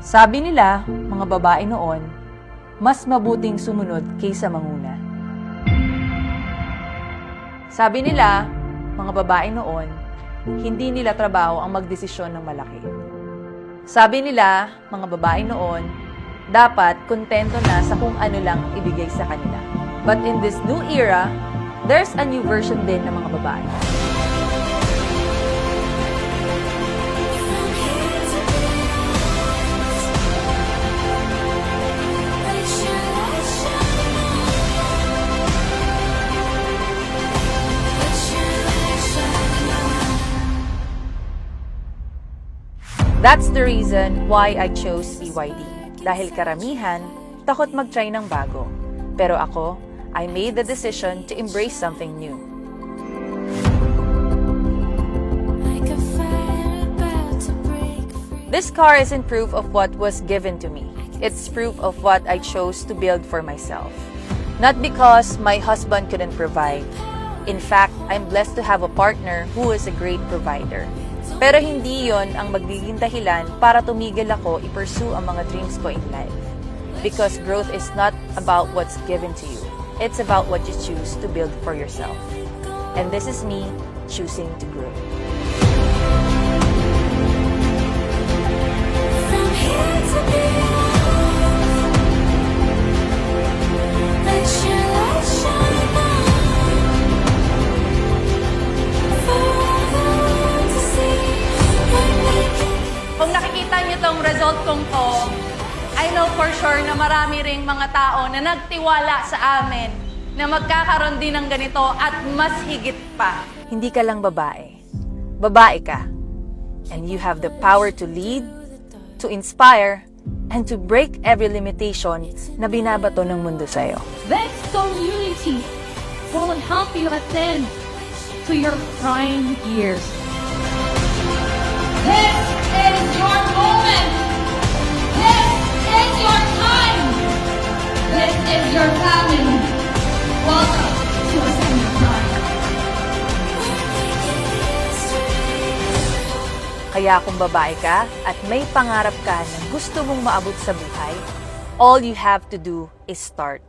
Sabi nila, mga babae noon, mas mabuting sumunod kaysa manguna. Sabi nila, mga babae noon, hindi nila trabaho ang magdesisyon ng malaki. Sabi nila, mga babae noon, dapat kontento na sa kung ano lang ibigay sa kanila. But in this new era, there's a new version din ng mga babae. That's the reason why I chose CYD. Dahil karamihan, takot mag-try ng bago. Pero ako, I made the decision to embrace something new. This car isn't proof of what was given to me. It's proof of what I chose to build for myself. Not because my husband couldn't provide. In fact, I'm blessed to have a partner who is a great provider. Pero hindi yon ang magiging dahilan para tumigil ako i-pursue ang mga dreams ko in life. Because growth is not about what's given to you. It's about what you choose to build for yourself. And this is me choosing to grow. From here to beyond, let your light shine on, for everyone to see. Kung nakikita niyo tong result kong to, I know for sure na marami ring mga tao na nagtiwala sa amin na magkakaroon din ng ganito at mas higit pa. Hindi ka lang babae. Babae ka. And you have the power to lead, to inspire, and to break every limitation na binabato ng mundo sa'yo. This community will help you ascend to your prime years. This is your moment. This is your time. This is your family. Welcome to Ascend Your Prime. Kaya kung babae ka at may pangarap ka na gusto mong maabot sa buhay, all you have to do is start.